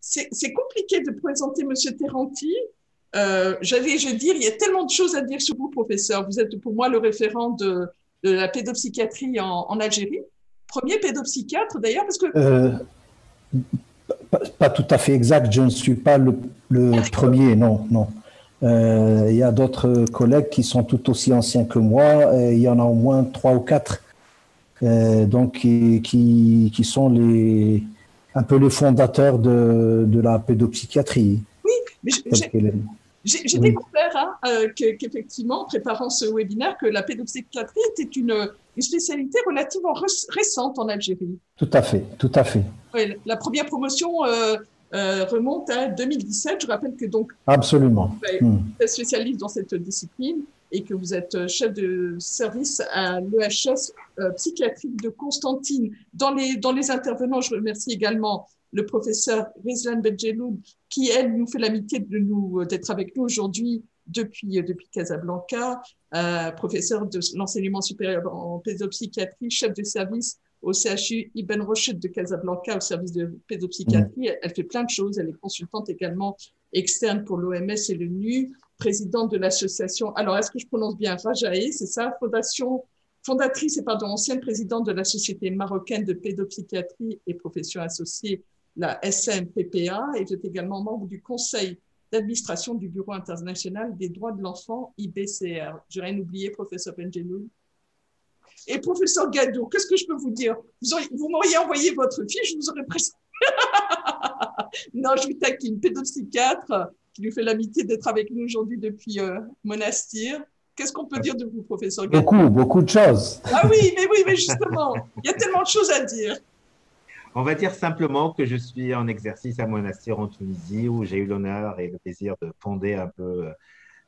c'est compliqué de présenter Monsieur Terranti. Je dire, il y a tellement de choses à dire sur vous, professeur. Vous êtes pour moi le référent de la pédopsychiatrie en Algérie. Premier pédopsychiatre d'ailleurs, parce que… Pas tout à fait exact, je ne suis pas le premier, non, non. Il y a d'autres collègues qui sont tout aussi anciens que moi, il y en a au moins 3 ou 4, donc qui sont un peu les fondateurs de la pédopsychiatrie. Oui, mais j'ai Oui. découvert qu'effectivement, en préparant ce webinaire, que la pédopsychiatrie était une spécialité relativement récente en Algérie. Tout à fait, tout à fait. Oui, la première promotion remonte à 2017. Je rappelle que donc, absolument. Vous êtes spécialiste dans cette discipline et que vous êtes chef de service à l'EHS psychiatrique de Constantine. Dans les intervenants, je remercie également le professeur Rizlan Benjeloun, qui, elle, nous fait l'amitié d'être avec nous aujourd'hui depuis Casablanca, professeur de l'enseignement supérieur en pédopsychiatrie, chef de service au CHU Ibn Rochid de Casablanca, au service de pédopsychiatrie. Elle fait plein de choses. Elle est consultante également externe pour l'OMS et l'ONU, présidente de l'association, alors est-ce que je prononce bien, Rajae, c'est ça, fondatrice et ancienne présidente de la Société marocaine de pédopsychiatrie et professions associées, la SMPPA, et vous êtes également membre du conseil d'administration du Bureau international des droits de l'enfant, IBCR. J'ai rien oublié, professeur Benjeloun. Et professeur Gadou, qu'est-ce que je peux vous dire? Vous m'auriez envoyé votre fiche, je vous aurais présenté. Non, je vous taquine, pédopsychiatre, qui nous fait l'amitié d'être avec nous aujourd'hui depuis Monastir. Qu'est-ce qu'on peut dire de vous, professeur Gadou? Beaucoup de choses. Ah oui, mais justement, il y a tellement de choses à dire. On va dire simplement que je suis en exercice à Monastir en Tunisie, où j'ai eu l'honneur et le plaisir de fonder un peu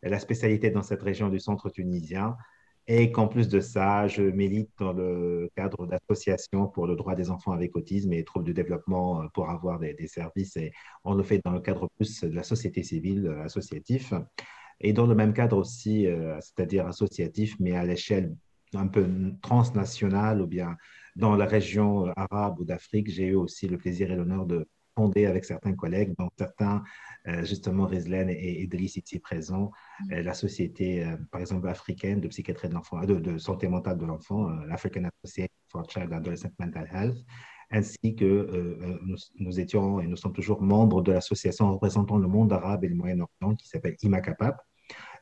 la spécialité dans cette région du centre tunisien. Et qu'en plus de ça, je milite dans le cadre d'associations pour le droit des enfants avec autisme et troubles du développement pour avoir des services. Et on le fait dans le cadre plus de la société civile associatif. Et dans le même cadre aussi, c'est-à-dire associatif, mais à l'échelle un peu transnationale ou bien dans la région arabe ou d'Afrique, j'ai eu aussi le plaisir et l'honneur de fonder avec certains collègues, dont certains, justement, Rizlan et Idriss ici présents, la société, par exemple, africaine de psychiatrie de l'enfant, de santé mentale de l'enfant, l'African Association for Child and Adolescent Mental Health, ainsi que nous étions et nous sommes toujours membres de l'association représentant le monde arabe et le Moyen-Orient qui s'appelle IMACAPAP.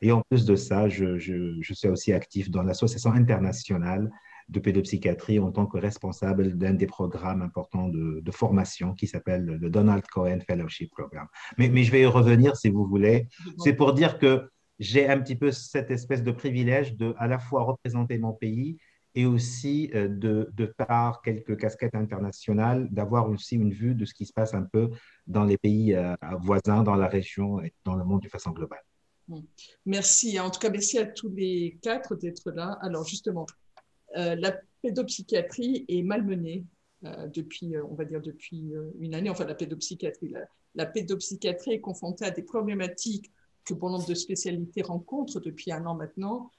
Et en plus de ça, je suis aussi actif dans l'association internationale de pédopsychiatrie en tant que responsable d'un des programmes importants de formation qui s'appelle le Donald Cohen Fellowship Program. Mais je vais y revenir si vous voulez. C'est pour dire que j'ai un petit peu cette espèce de privilège de à la fois représenter mon pays et aussi de par quelques casquettes internationales, d'avoir aussi une vue de ce qui se passe un peu dans les pays voisins, dans la région et dans le monde de façon globale. Merci. En tout cas, merci à tous les 4 d'être là. Alors justement, la pédopsychiatrie est malmenée depuis, on va dire, depuis une année. Enfin, la pédopsychiatrie est confrontée à des problématiques que bon nombre de spécialités rencontrent depuis un an maintenant.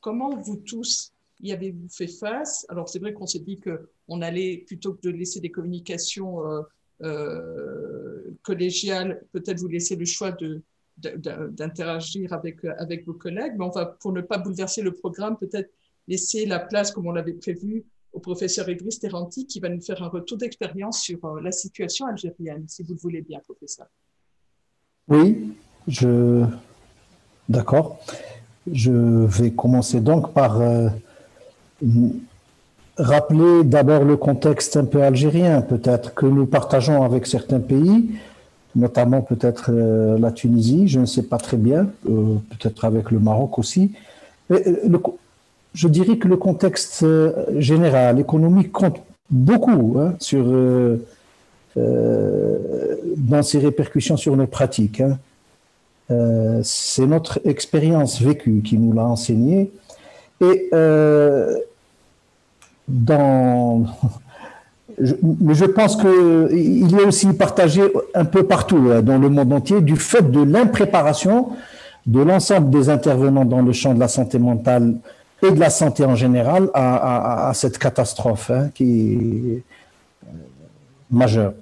Comment vous tous y avez-vous fait face? Alors, c'est vrai qu'on s'est dit qu'on allait, plutôt que de laisser des communications collégiales, peut-être vous laisser le choix d'interagir avec vos collègues, mais on va, pour ne pas bouleverser le programme, peut-être laisser la place, comme on l'avait prévu, au professeur Idriss Terranti, qui va nous faire un retour d'expérience sur la situation algérienne, si vous le voulez bien, professeur. Oui, d'accord. Je vais commencer donc par rappeler d'abord le contexte un peu algérien, peut-être que nous partageons avec certains pays, notamment peut-être la Tunisie, je ne sais pas très bien, peut-être avec le Maroc aussi. Je dirais que le contexte général, économique, compte beaucoup dans ses répercussions sur nos pratiques. C'est notre expérience vécue qui nous l'a enseigné. Et je pense qu'il est aussi partagé un peu partout dans le monde entier du fait de l'impréparation de l'ensemble des intervenants dans le champ de la santé mentale et de la santé en général à cette catastrophe qui est majeure.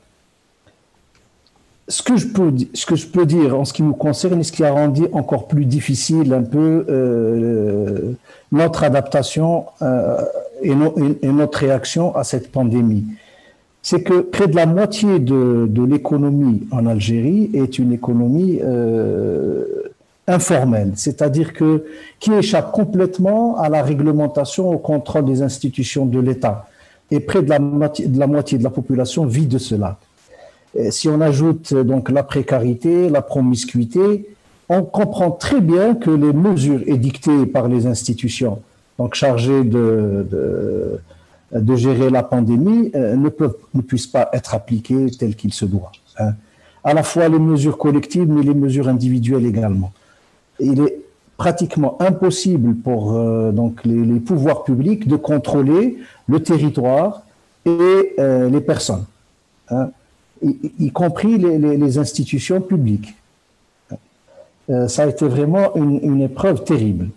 ce que je peux dire en ce qui nous concerne, et ce qui a rendu encore plus difficile un peu notre adaptation et notre réaction à cette pandémie, c'est que près de la moitié de l'économie en Algérie est une économie informelle, c'est-à-dire qui échappe complètement à la réglementation, au contrôle des institutions de l'État. Et près de la moitié de la population vit de cela. Et si on ajoute donc la précarité, la promiscuité, on comprend très bien que les mesures édictées par les institutions, donc chargées de gérer la pandémie, ne puissent pas être appliquées telles qu'il se doit. Hein. À la fois les mesures collectives, mais les mesures individuelles également. Il est pratiquement impossible pour donc les pouvoirs publics de contrôler le territoire et les personnes, hein, y compris les institutions publiques. Ça a été vraiment une épreuve terrible.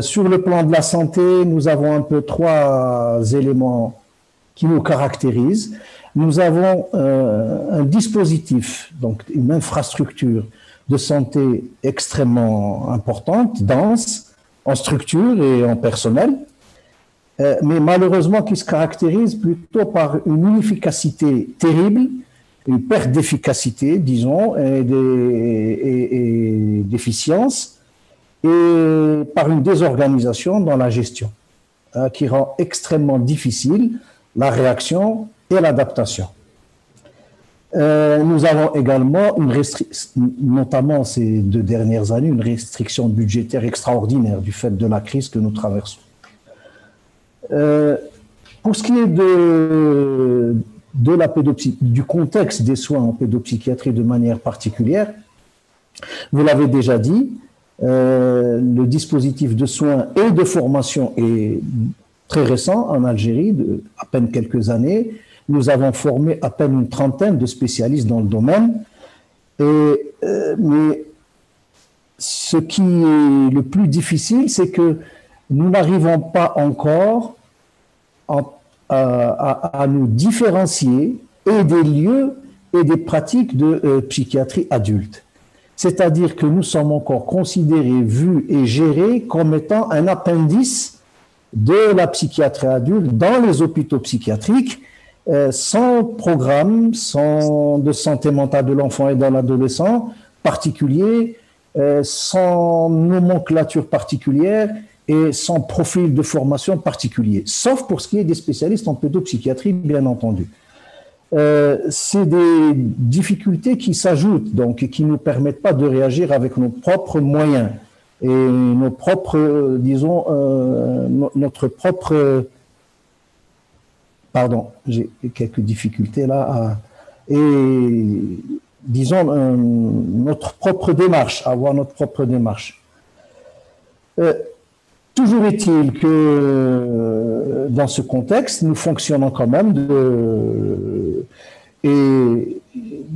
Sur le plan de la santé, nous avons un peu trois éléments qui nous caractérisent. Nous avons un dispositif, donc une infrastructure de santé extrêmement importante, dense, en structure et en personnel, mais malheureusement qui se caractérise plutôt par une inefficacité terrible, une perte d'efficacité, disons, et d'efficience, et par une désorganisation dans la gestion, qui rend extrêmement difficile la réaction et l'adaptation. Nous avons également, notamment ces 2 dernières années, une restriction budgétaire extraordinaire du fait de la crise que nous traversons. Pour ce qui est du contexte des soins en pédopsychiatrie de manière particulière, vous l'avez déjà dit, le dispositif de soins et de formation est très récent en Algérie, de à peine quelques années. Nous avons formé à peine une trentaine de spécialistes dans le domaine. Mais ce qui est le plus difficile, c'est que nous n'arrivons pas encore à nous différencier et des lieux et des pratiques de psychiatrie adulte. C'est-à-dire que nous sommes encore considérés, vus et gérés comme étant un appendice de la psychiatrie adulte dans les hôpitaux psychiatriques, sans programme, de santé mentale de l'enfant et de l'adolescent particulier, sans nomenclature particulière et sans profil de formation particulier, sauf pour ce qui est des spécialistes en pédopsychiatrie, bien entendu. C'est des difficultés qui s'ajoutent, donc, et qui ne nous permettent pas de réagir avec nos propres moyens et nos propres, disons, notre propre... Pardon, j'ai quelques difficultés là. Et disons, notre propre démarche, avoir notre propre démarche. Toujours est-il que dans ce contexte, nous fonctionnons quand même et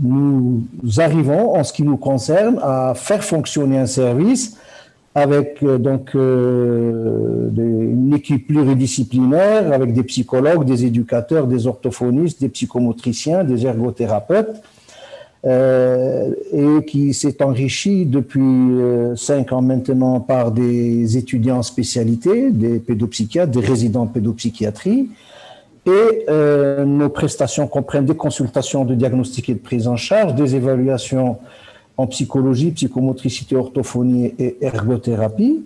nous arrivons, en ce qui nous concerne, à faire fonctionner un service avec donc une équipe pluridisciplinaire, avec des psychologues, des éducateurs, des orthophonistes, des psychomotriciens, des ergothérapeutes, et qui s'est enrichi depuis 5 ans maintenant par des étudiants en spécialité, des pédopsychiatres, des résidents en pédopsychiatrie. Et nos prestations comprennent des consultations de diagnostic et de prise en charge, des évaluations en psychologie, psychomotricité, orthophonie et ergothérapie,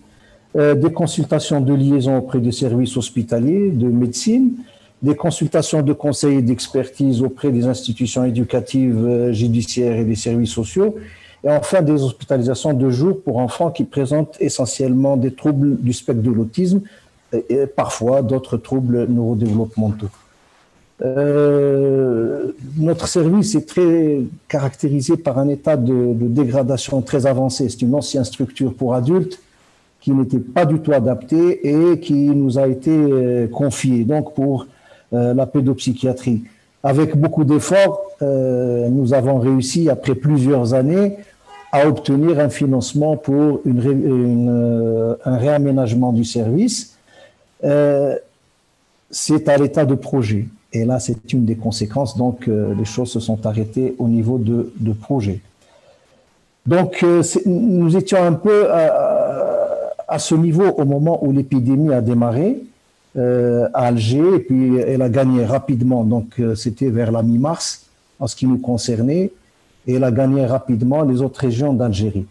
des consultations de liaison auprès des services hospitaliers, de médecine, des consultations de conseil et d'expertise auprès des institutions éducatives, judiciaires et des services sociaux, et enfin des hospitalisations de jour pour enfants qui présentent essentiellement des troubles du spectre de l'autisme et parfois d'autres troubles neurodéveloppementaux. Notre service est très caractérisé par un état de dégradation très avancé. C'est une ancienne structure pour adultes qui n'était pas du tout adaptée et qui nous a été confiée donc pour la pédopsychiatrie. Avec beaucoup d'efforts, nous avons réussi, après plusieurs années, à obtenir un financement pour un réaménagement du service. c'est à l'état de projet. Et là, c'est une des conséquences. Donc, les choses se sont arrêtées au niveau de projet. Donc, nous étions un peu à ce niveau au moment où l'épidémie a démarré à Alger, et puis elle a gagné rapidement. Donc, c'était vers la mi-mars en ce qui nous concernait, et elle a gagné rapidement les autres régions d'Algérie.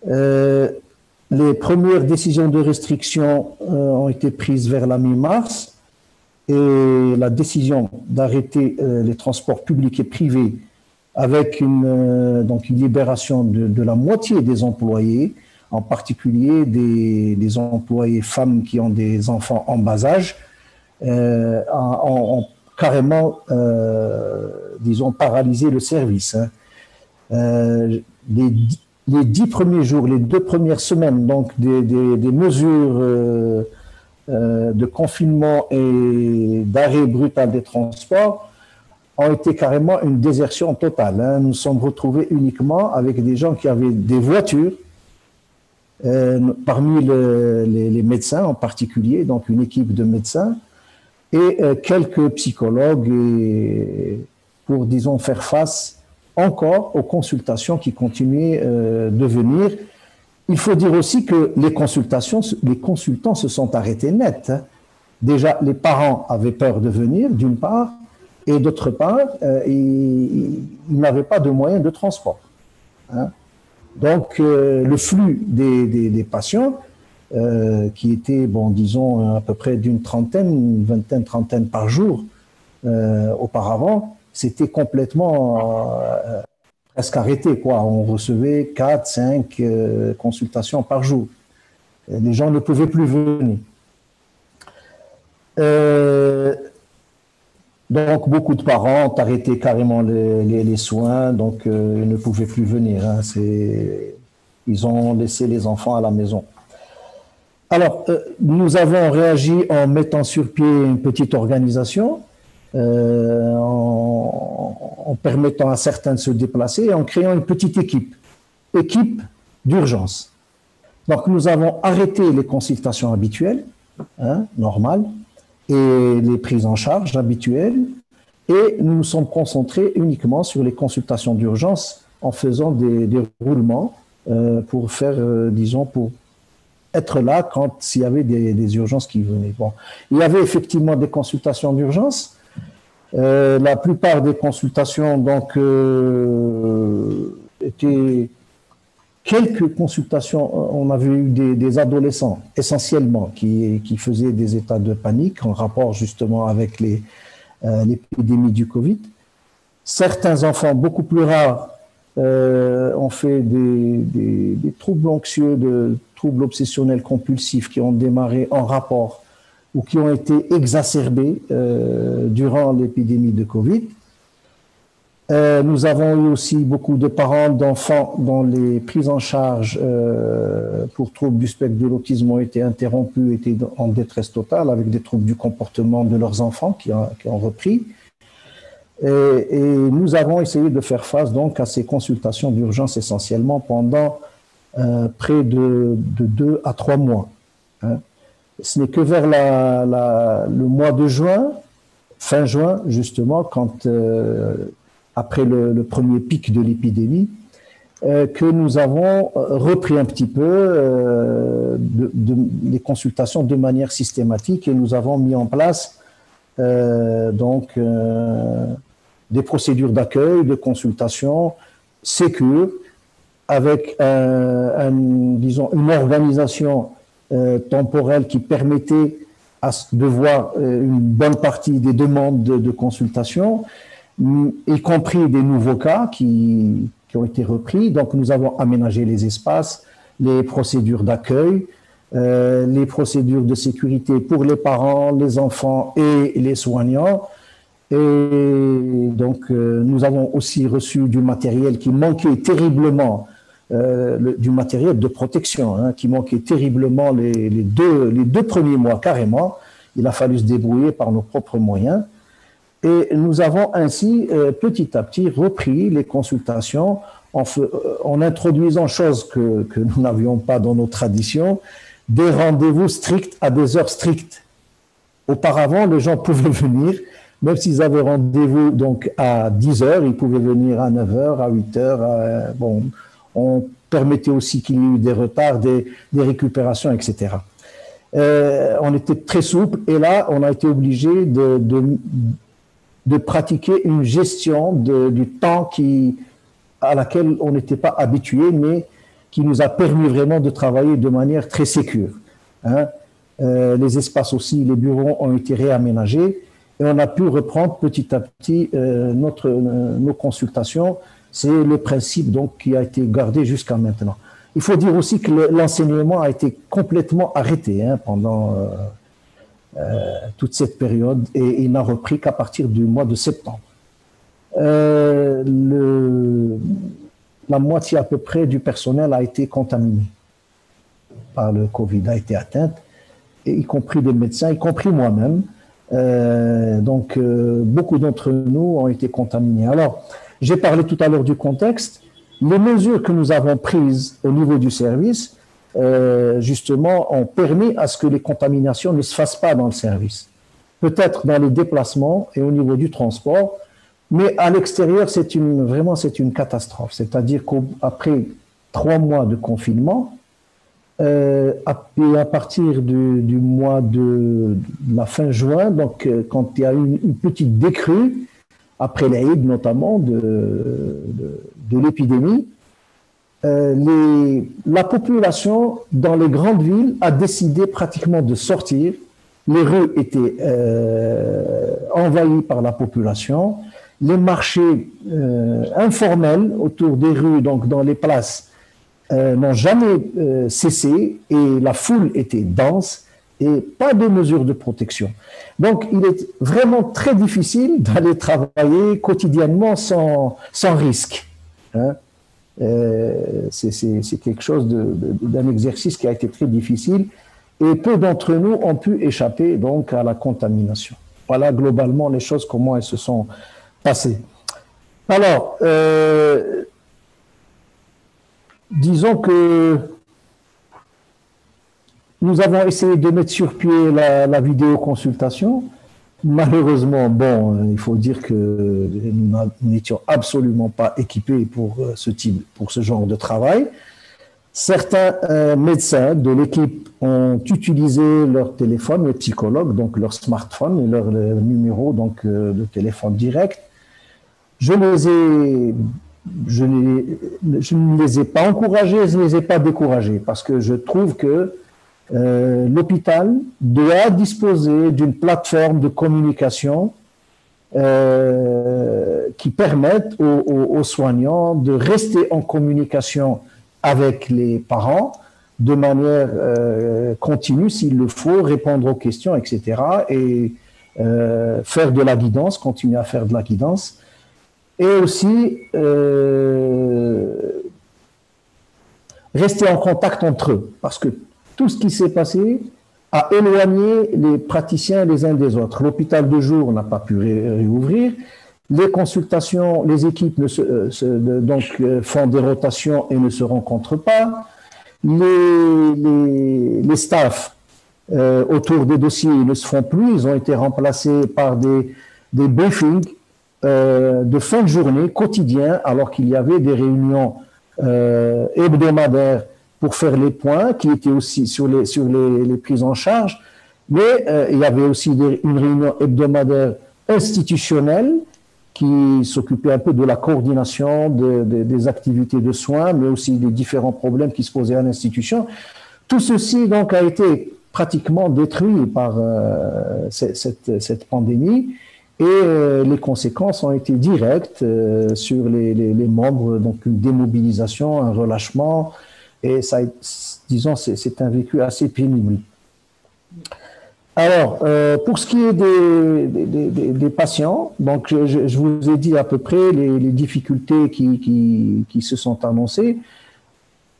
Les premières décisions de restriction ont été prises vers la mi-mars, et la décision d'arrêter les transports publics et privés avec donc une libération de la moitié des employés, en particulier des employés femmes qui ont des enfants en bas âge, ont carrément, disons, paralysé le service. Les 10 premiers jours, les 2 premières semaines, donc des mesures de confinement et d'arrêt brutal des transports ont été carrément une désertion totale. Nous nous sommes retrouvés uniquement avec des gens qui avaient des voitures, parmi les médecins en particulier, donc une équipe de médecins, et quelques psychologues pour, disons, faire face encore aux consultations qui continuaient de venir. Il faut dire aussi que les consultants se sont arrêtés net. Déjà, les parents avaient peur de venir, d'une part, et d'autre part, ils n'avaient pas de moyens de transport. Donc, le flux des patients, qui était, bon, disons, à peu près d'une trentaine, une vingtaine, trentaine par jour auparavant, c'était complètement presque arrêté, quoi. On recevait 4, 5 consultations par jour. Les gens ne pouvaient plus venir. Donc, beaucoup de parents ont arrêté carrément les soins, donc ils ne pouvaient plus venir. Ils ont laissé les enfants à la maison. Alors, nous avons réagi en mettant sur pied une petite organisation, en permettant à certains de se déplacer et en créant une petite équipe d'urgence. Donc, nous avons arrêté les consultations habituelles, normales, et les prises en charge habituelles, et nous nous sommes concentrés uniquement sur les consultations d'urgence en faisant des roulements pour faire, disons, pour être là quand s'il y avait des urgences qui venaient. Bon, il y avait effectivement des consultations d'urgence. La plupart des consultations, donc, étaient quelques consultations. On avait eu des adolescents, essentiellement, qui faisaient des états de panique en rapport justement avec l'épidémie du Covid. Certains enfants, beaucoup plus rares, ont fait des troubles anxieux, de troubles obsessionnels compulsifs qui ont démarré en rapport ou qui ont été exacerbés durant l'épidémie de Covid. Nous avons eu aussi beaucoup de parents d'enfants dont les prises en charge pour troubles du spectre de l'autisme ont été interrompues, étaient en détresse totale avec des troubles du comportement de leurs enfants qui ont repris. Et nous avons essayé de faire face donc à ces consultations d'urgence essentiellement pendant près de 2 à 3 mois. Ce n'est que vers le mois de juin, fin juin justement, quand après le premier pic de l'épidémie, que nous avons repris un petit peu les consultations de manière systématique et nous avons mis en place donc des procédures d'accueil, de consultation sécures, avec disons, une organisation temporelle qui permettait de voir une bonne partie des demandes de consultation, y compris des nouveaux cas qui ont été repris. Donc, nous avons aménagé les espaces, les procédures d'accueil, les procédures de sécurité pour les parents, les enfants et les soignants. Et donc, nous avons aussi reçu du matériel qui manquait terriblement, du matériel de protection, qui manquait terriblement les deux premiers mois carrément. Il a fallu se débrouiller par nos propres moyens. Et nous avons ainsi, petit à petit, repris les consultations en introduisant, chose que nous n'avions pas dans nos traditions, des rendez-vous stricts à des heures strictes. Auparavant, les gens pouvaient venir, même s'ils avaient rendez-vous donc à 10 heures, ils pouvaient venir à 9 heures, à 8 heures. Bon, on permettait aussi qu'il y ait eu des retards, des récupérations, etc. On était très souple et là, on a été obligé de pratiquer une gestion du temps à laquelle on n'était pas habitué, mais qui nous a permis vraiment de travailler de manière très sécure. Hein. Les espaces aussi, les bureaux ont été réaménagés et on a pu reprendre petit à petit nos consultations. C'est le principe donc qui a été gardé jusqu'à maintenant. Il faut dire aussi que l'enseignement a été complètement arrêté pendant toute cette période et il n'a repris qu'à partir du mois de septembre. La moitié à peu près du personnel a été contaminé par le Covid, a été atteinte, et y compris des médecins, y compris moi-même. Donc, beaucoup d'entre nous ont été contaminés. Alors, j'ai parlé tout à l'heure du contexte. Les mesures que nous avons prises au niveau du service, justement, ont permis à ce que les contaminations ne se fassent pas dans le service. Peut-être dans les déplacements et au niveau du transport, mais à l'extérieur, vraiment, c'est une catastrophe. C'est-à-dire qu'après 3 mois de confinement, à partir du mois de la fin juin, donc quand il y a eu une petite décrue, après l'Aïd notamment, de l'épidémie, la population dans les grandes villes a décidé pratiquement de sortir. Les rues étaient envahies par la population. Les marchés informels autour des rues, donc dans les places, n'ont jamais cessé et la foule était dense et pas de mesures de protection. Donc, il est vraiment très difficile d'aller travailler quotidiennement sans risque. Hein. C'est quelque chose d'un exercice qui a été très difficile et peu d'entre nous ont pu échapper donc à la contamination. Voilà globalement les choses, comment elles se sont passées. Alors, disons que nous avons essayé de mettre sur pied la vidéoconsultation. Malheureusement, bon, il faut dire que nous n'étions absolument pas équipés pour ce genre de travail. Certains médecins de l'équipe ont utilisé leur téléphone, les psychologues, donc leur smartphone et leur numéro donc, de téléphone direct. Je ne les ai pas encouragés, je ne les ai pas découragés parce que je trouve que l'hôpital doit disposer d'une plateforme de communication qui permette aux soignants de rester en communication avec les parents de manière continue s'il le faut, répondre aux questions, etc. et faire de la guidance, continuer à faire de la guidance. Et aussi rester en contact entre eux, parce que tout ce qui s'est passé a éloigné les praticiens les uns des autres. L'hôpital de jour n'a pas pu réouvrir, les consultations, les équipes donc, font des rotations et ne se rencontrent pas, les staffs autour des dossiers ne se font plus, ils ont été remplacés par des briefings de fin de journée, quotidiens, alors qu'il y avait des réunions hebdomadaires pour faire les points, qui étaient aussi sur les prises en charge, mais il y avait aussi une réunion hebdomadaire institutionnelle qui s'occupait un peu de la coordination des activités de soins, mais aussi des différents problèmes qui se posaient à l'institution. Tout ceci donc a été pratiquement détruit par cette pandémie. Et les conséquences ont été directes sur les membres, donc une démobilisation, un relâchement, et ça, disons, c'est un vécu assez pénible. Alors, pour ce qui est des patients, donc je vous ai dit à peu près les difficultés qui se sont annoncées.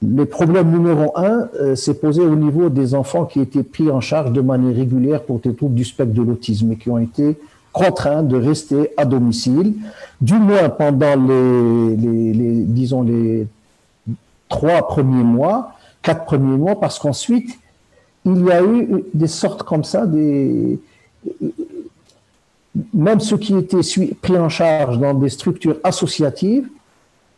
Le problème numéro 1 s'est posé au niveau des enfants qui étaient pris en charge de manière régulière pour des troubles du spectre de l'autisme et qui ont été contraints de rester à domicile, du moins pendant disons les 3 premiers mois, 4 premiers mois, parce qu'ensuite, il y a eu des sortes comme ça, même ceux qui étaient pris en charge dans des structures associatives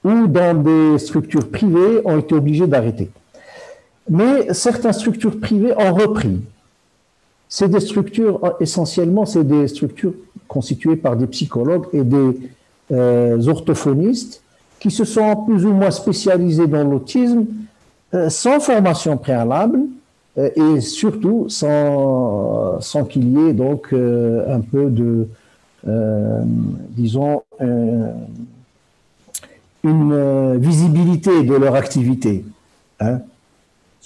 ou dans des structures privées ont été obligés d'arrêter. Mais certaines structures privées ont repris. C'est des structures, essentiellement, c'est des structures constituées par des psychologues et des orthophonistes qui se sont plus ou moins spécialisés dans l'autisme sans formation préalable et surtout sans qu'il y ait donc un peu de, disons, une visibilité de leur activité. Hein.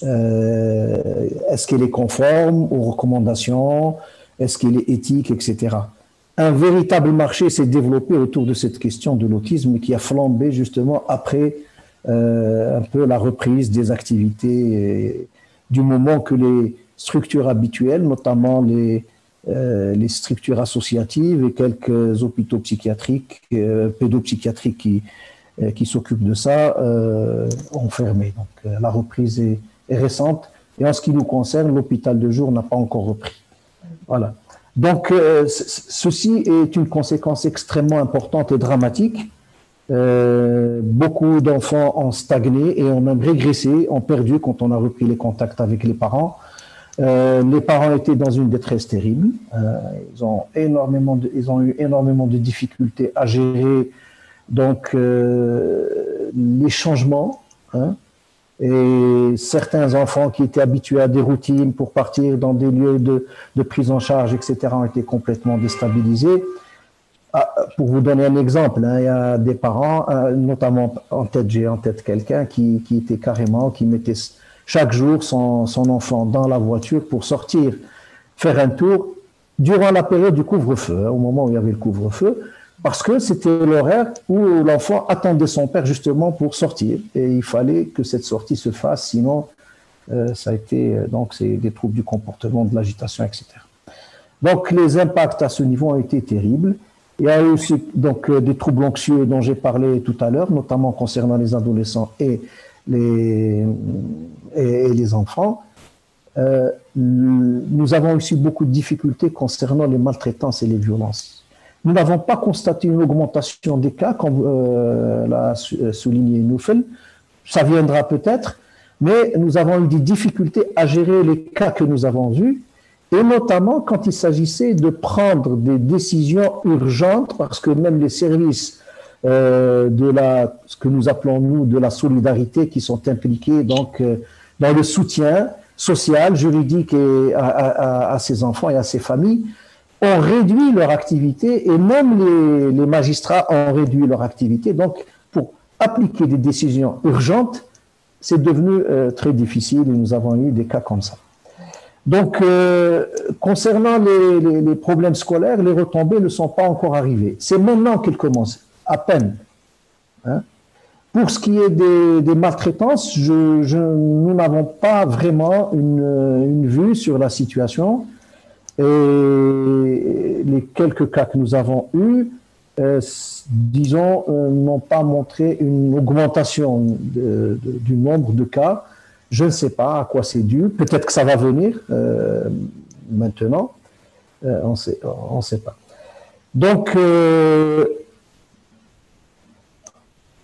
Est-ce qu'elle est conforme aux recommandations? Est-ce qu'elle est éthique, etc. Un véritable marché s'est développé autour de cette question de l'autisme qui a flambé justement après un peu la reprise des activités du moment que les structures habituelles, notamment les structures associatives et quelques hôpitaux psychiatriques, pédopsychiatriques qui s'occupent de ça, ont fermé. Donc la reprise est récente. Et en ce qui nous concerne, l'hôpital de jour n'a pas encore repris. Voilà. Donc, ceci est une conséquence extrêmement importante et dramatique. Beaucoup d'enfants ont stagné et ont même régressé, ont perdu quand on a repris les contacts avec les parents. Les parents étaient dans une détresse terrible. Ils ont eu énormément de difficultés à gérer donc les changements. Hein, et certains enfants qui étaient habitués à des routines pour partir dans des lieux de prise en charge, etc., ont été complètement déstabilisés. Pour vous donner un exemple, hein, il y a des parents, notamment j'ai en tête quelqu'un qui était carrément, qui mettait chaque jour son enfant dans la voiture pour sortir, faire un tour durant la période du couvre-feu, hein, au moment où il y avait le couvre-feu, parce que c'était l'horaire où l'enfant attendait son père justement pour sortir. Et il fallait que cette sortie se fasse, sinon ça a été donc c'est des troubles du comportement, de l'agitation, etc. Donc les impacts à ce niveau ont été terribles. Il y a eu aussi donc des troubles anxieux dont j'ai parlé tout à l'heure, notamment concernant les adolescents et les enfants. Nous avons aussi beaucoup de difficultés concernant les maltraitances et les violences. Nous n'avons pas constaté une augmentation des cas, comme l'a souligné Noufel. Ça viendra peut-être, mais nous avons eu des difficultés à gérer les cas que nous avons vus, et notamment quand il s'agissait de prendre des décisions urgentes, parce que même les services ce que nous appelons nous de la solidarité, qui sont impliqués donc dans le soutien social, juridique à ces enfants et à ces familles, ont réduit leur activité, et même les magistrats ont réduit leur activité. Donc, pour appliquer des décisions urgentes, c'est devenu très difficile, et nous avons eu des cas comme ça. Donc, concernant les problèmes scolaires, les retombées ne sont pas encore arrivées. C'est maintenant qu'elles commencent, à peine. Hein. Pour ce qui est des maltraitances, nous n'avons pas vraiment une vue sur la situation. Et les quelques cas que nous avons eus, disons, n'ont pas montré une augmentation du nombre de cas. Je ne sais pas à quoi c'est dû. Peut-être que ça va venir maintenant. On ne sait pas. Donc,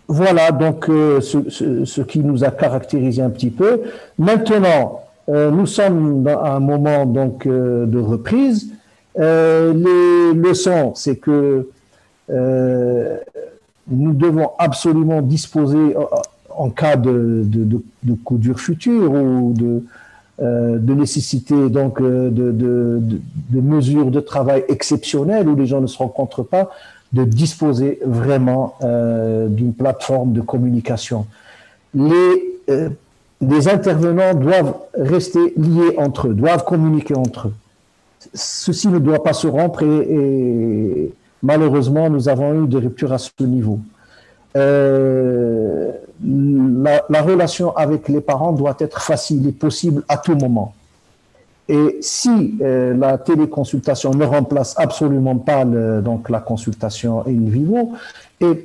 voilà donc ce qui nous a caractérisé un petit peu. Maintenant, nous sommes à un moment donc de reprise. Les leçons, c'est que nous devons absolument disposer, en cas de coup dur futur ou de nécessité donc de mesures de travail exceptionnelles où les gens ne se rencontrent pas, de disposer vraiment d'une plateforme de communication. Les intervenants doivent rester liés entre eux, doivent communiquer entre eux. Ceci ne doit pas se rompre et malheureusement, nous avons eu des ruptures à ce niveau. La relation avec les parents doit être facile et possible à tout moment. Et si la téléconsultation ne remplace absolument pas donc la consultation in vivo, et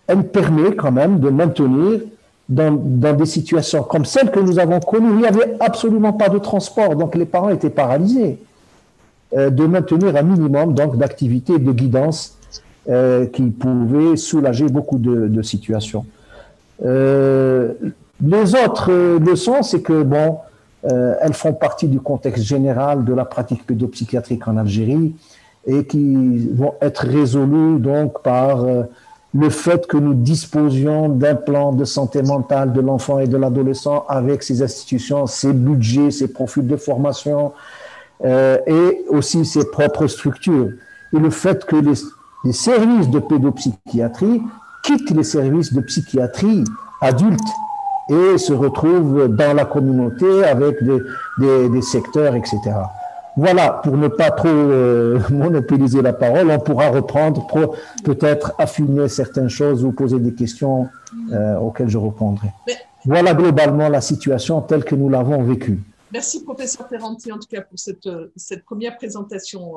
elle permet quand même de maintenir dans des situations comme celles que nous avons connues, il n'y avait absolument pas de transport, donc les parents étaient paralysés. de maintenir un minimum donc d'activité et de guidance qui pouvait soulager beaucoup de situations. Les autres leçons, c'est que bon, elles font partie du contexte général de la pratique pédopsychiatrique en Algérie et qui vont être résolues donc par le fait que nous disposions d'un plan de santé mentale de l'enfant et de l'adolescent avec ses institutions, ses budgets, ses profils de formation et aussi ses propres structures. Et le fait que les services de pédopsychiatrie quittent les services de psychiatrie adulte et se retrouvent dans la communauté avec des secteurs, etc. Voilà, pour ne pas trop monopoliser la parole, on pourra reprendre, peut-être affiner certaines choses ou poser des questions auxquelles je répondrai. Voilà globalement la situation telle que nous l'avons vécue. Merci, professeur Ferranti, en tout cas, pour cette première présentation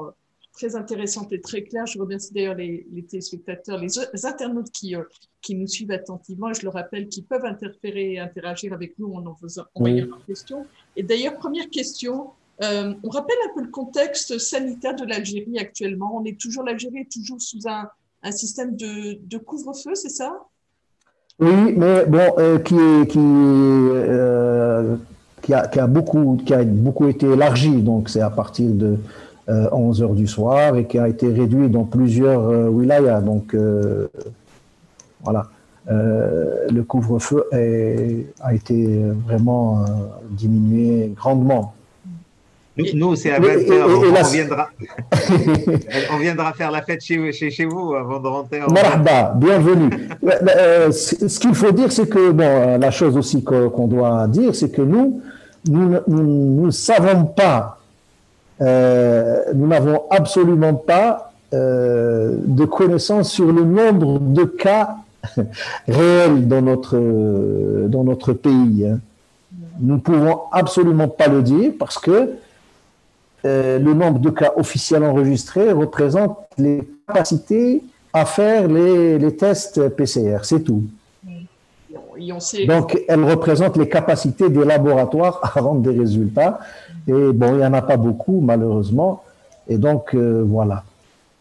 très intéressante et très claire. Je remercie d'ailleurs les téléspectateurs, les internautes qui nous suivent attentivement, et je le rappelle, qui peuvent interférer et interagir avec nous en envoyant leurs questions. Et d'ailleurs, première question, on rappelle un peu le contexte sanitaire de l'Algérie actuellement. L'Algérie est toujours sous un système de couvre-feu, c'est ça? Oui, mais bon, qui a beaucoup été élargi, donc c'est à partir de 11 heures du soir et qui a été réduit dans plusieurs wilayas. Donc voilà, le couvre-feu a été vraiment diminué grandement. Nous, c'est à 20h, on viendra faire la fête chez vous avant de rentrer. Marhaba, bienvenue. Ce qu'il faut dire, c'est que, bon, la chose aussi qu'on doit dire, c'est que nous ne savons pas, nous n'avons absolument pas de connaissances sur le nombre de cas réels dans notre pays. Hein. Nous ne pouvons absolument pas le dire parce que le nombre de cas officiels enregistrés représente les capacités à faire les tests PCR, c'est tout. Donc, elle représente les capacités des laboratoires à rendre des résultats. Et bon, il n'y en a pas beaucoup, malheureusement. Et donc, voilà.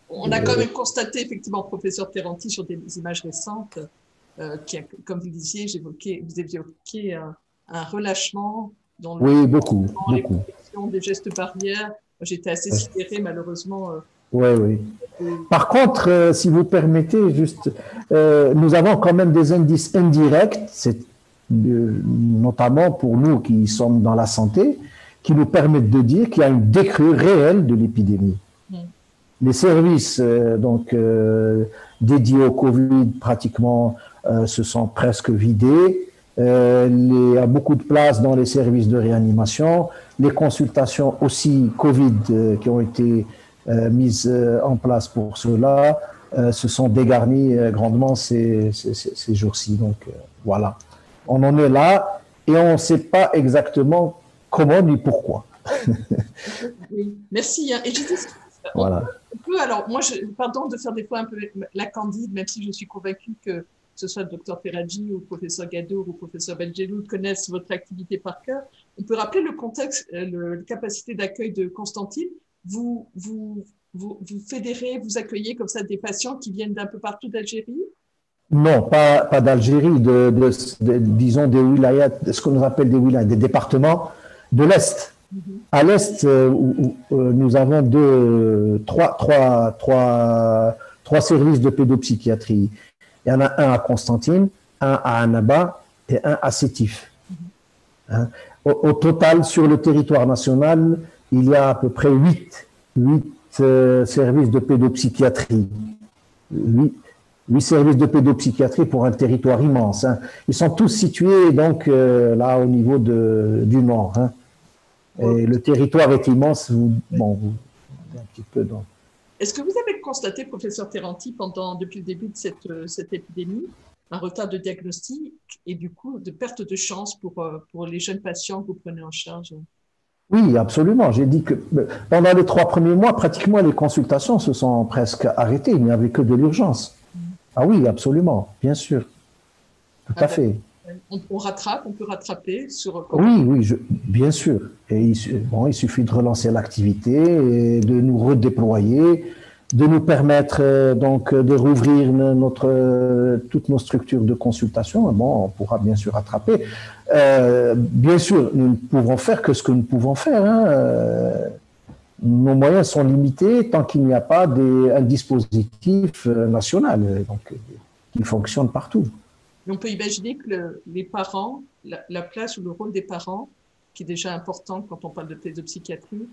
On a quand même constaté, effectivement, professeur Ferranti, sur des images récentes, comme vous disiez, vous évoquiez un relâchement dans beaucoup. Des gestes barrières. J'étais assez sidérée, malheureusement. Oui. Par contre, si vous permettez, juste, nous avons quand même des indices indirects, notamment pour nous qui sommes dans la santé, qui nous permettent de dire qu'il y a une décrue réelle de l'épidémie. Les services dédiés au Covid, pratiquement, se sont presque vidés. Il y a beaucoup de places dans les services de réanimation. Les consultations aussi Covid qui ont été mises en place pour cela se sont dégarnies grandement ces jours-ci. Donc voilà, on en est là et on ne sait pas exactement comment ni pourquoi. Oui, merci. Et je dis, voilà. Alors moi, pardon de faire des fois un peu la candide, même si je suis convaincue que ce soit le docteur Ferraggi ou le professeur Gadour ou le professeur Benjeloud connaissent votre activité par cœur. On peut rappeler le contexte, la capacité d'accueil de Constantine. Vous fédérez, vous accueillez comme ça des patients qui viennent d'un peu partout d'Algérie? Non, pas d'Algérie, disons des wilayas, ce qu'on appelle des wilayas, des départements de l'Est. À l'Est, nous avons trois services de pédopsychiatrie. Il y en a un à Constantine, un à Annaba et un à Sétif. Hein? Au total, sur le territoire national, il y a à peu près 8 services de pédopsychiatrie. 8 services de pédopsychiatrie pour un territoire immense. Hein. Ils sont tous situés donc là au niveau du nord. Hein. Et le territoire est immense. Un petit peu donc. Est-ce que vous avez constaté, professeur Ferranti, depuis le début de cette épidémie, un retard de diagnostic et du coup de perte de chance pour les jeunes patients que vous prenez en charge? Oui, absolument. J'ai dit que pendant les 3 premiers mois, pratiquement les consultations se sont presque arrêtées. Il n'y avait que de l'urgence. Ah oui, absolument, bien sûr. Tout à fait. On peut rattraper sur. Oui, oui, bien sûr. Et il suffit de relancer l'activité, et de nous redéployer, de nous permettre donc de rouvrir toutes nos structures de consultation. Bon, on pourra bien sûr rattraper. Bien sûr, nous ne pouvons faire que ce que nous pouvons faire, hein. Nos moyens sont limités tant qu'il n'y a pas un dispositif national, donc, qui fonctionne partout. On peut imaginer que les parents, la place ou le rôle des parents, qui est déjà important quand on parle de pédopsychiatrie,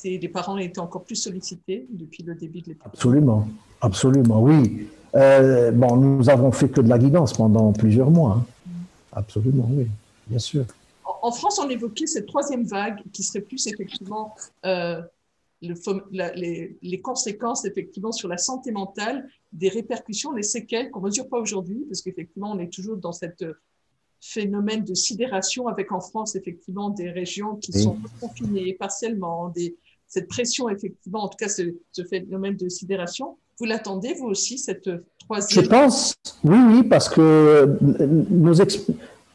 les parents ont été encore plus sollicités depuis le début de l'épidémie. Absolument, absolument, oui. Bon, nous avons fait que de la guidance pendant plusieurs mois. Hein. Absolument, oui, bien sûr. En France, on évoquait cette troisième vague qui serait plus effectivement les conséquences effectivement sur la santé mentale, des répercussions, les séquelles qu'on ne mesure pas aujourd'hui, parce qu'effectivement, on est toujours dans cette phénomène de sidération avec en France effectivement des régions qui sont confinées partiellement, cette pression effectivement, en tout cas ce phénomène de sidération. Vous l'attendez vous aussi, cette troisième? Je pense, oui, parce que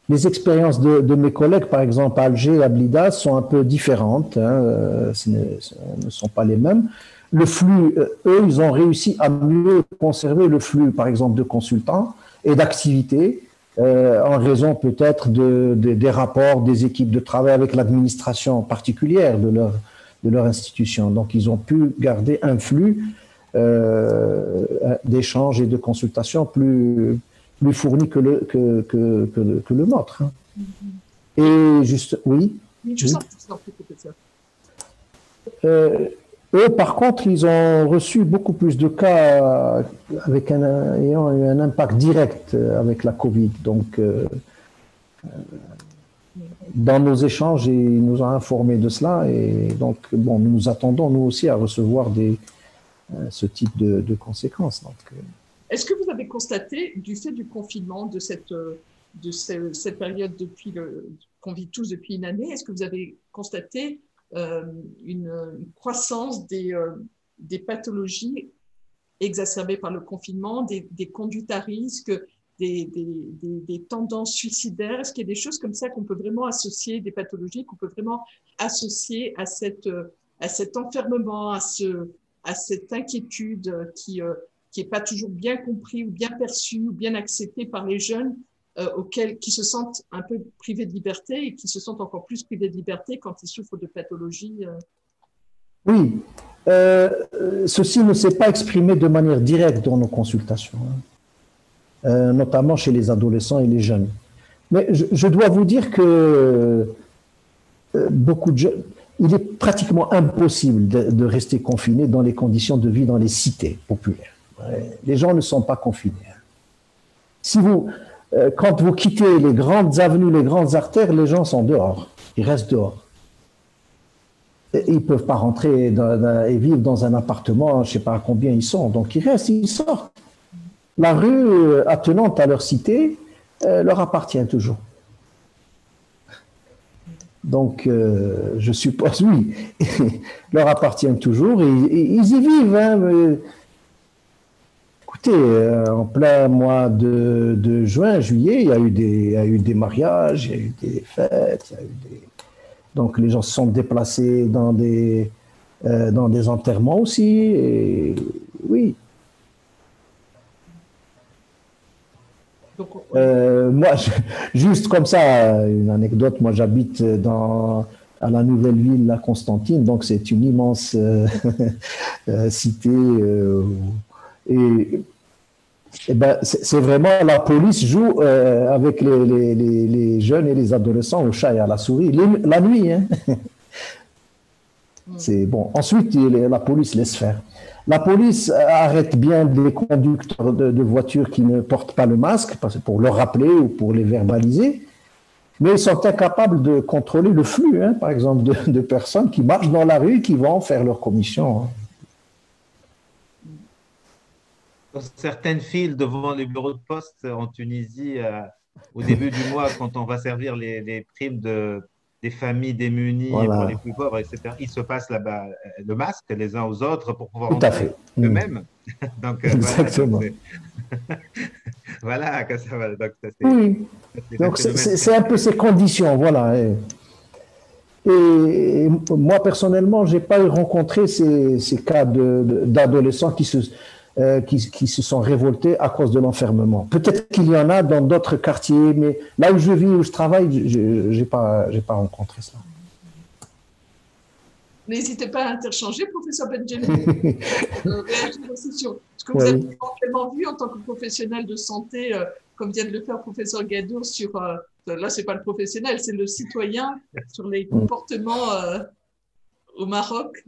les expériences de mes collègues, par exemple à Alger, à Blida, sont un peu différentes, hein, ce ne sont pas les mêmes. Le flux, eux, ils ont réussi à mieux conserver le flux, par exemple, de consultants et d'activités, en raison peut-être des rapports des équipes de travail avec l'administration particulière de leur institution. Donc, ils ont pu garder un flux d'échanges et de consultations plus fourni que le nôtre. Hein. Et juste, oui. Eux, par contre, ils ont reçu beaucoup plus de cas ayant eu un impact direct avec la Covid. Donc, dans nos échanges, ils nous ont informés de cela. Et donc, bon, nous nous attendons, nous aussi, à recevoir ce type de conséquences. Donc, est-ce que vous avez constaté, du fait du confinement, de cette période qu'on vit tous depuis une année, est-ce que vous avez constaté une croissance des pathologies exacerbées par le confinement, des conduites à risque, des tendances suicidaires? Est-ce qu'il y a des choses comme ça qu'on peut vraiment associer, des pathologies qu'on peut vraiment associer à cet enfermement, à cette inquiétude qui est pas toujours bien compris ou bien perçu ou bien accepté par les jeunes qui se sentent un peu privés de liberté et qui se sentent encore plus privés de liberté quand ils souffrent de pathologies? Oui, ceci ne s'est pas exprimé de manière directe dans nos consultations, hein, notamment chez les adolescents et les jeunes. Mais je dois vous dire que beaucoup de jeunes, il est pratiquement impossible de rester confiné dans les conditions de vie dans les cités populaires. Les gens ne sont pas confinés. Quand vous quittez les grandes avenues, les grandes artères, les gens sont dehors. Ils restent dehors. Ils ne peuvent pas rentrer et vivre dans un appartement, je ne sais pas à combien ils sont. Donc ils restent, ils sortent. La rue attenante à leur cité leur appartient toujours. Donc, je suppose, oui, leur appartient toujours et ils y vivent. Hein, écoutez, en plein mois de juin, juillet, il y a eu des mariages, il y a eu des fêtes, donc les gens se sont déplacés dans des enterrements aussi, et oui. Moi, juste comme ça, une anecdote, moi j'habite à la nouvelle ville, la Constantine, donc c'est une immense cité, et ben, c'est vraiment, la police joue avec les jeunes et les adolescents au chat et à la souris, la nuit. Hein. C'est bon. Ensuite, la police laisse faire. La police arrête bien des conducteurs de voitures qui ne portent pas le masque pour leur rappeler ou pour les verbaliser, mais ils sont incapables de contrôler le flux, hein, par exemple, de personnes qui marchent dans la rue et qui vont faire leur commission. Hein. Dans certaines files devant les bureaux de poste en Tunisie, au début du mois, quand on va servir les primes des familles démunies, voilà, pour les plus pauvres, etc., ils se passent là-bas le masque les uns aux autres pour pouvoir entrer eux-mêmes. Donc, exactement. Voilà, Voilà, que ça va. Donc, ça, Oui. Donc, c'est un peu ces conditions, voilà. Et moi, personnellement, je n'ai pas rencontré ces cas d'adolescents qui se sont révoltés à cause de l'enfermement. Peut-être qu'il y en a dans d'autres quartiers, mais là où je vis, où je travaille, je n'ai pas rencontré ça. N'hésitez pas à interchanger, professeur Benjelloun, réagir aussi sur ce que vous Oui. avez éventuellement vu en tant que professionnel de santé, comme vient de le faire professeur Gadour, sur, là, c'est pas le professionnel, c'est le citoyen, sur les comportements au Maroc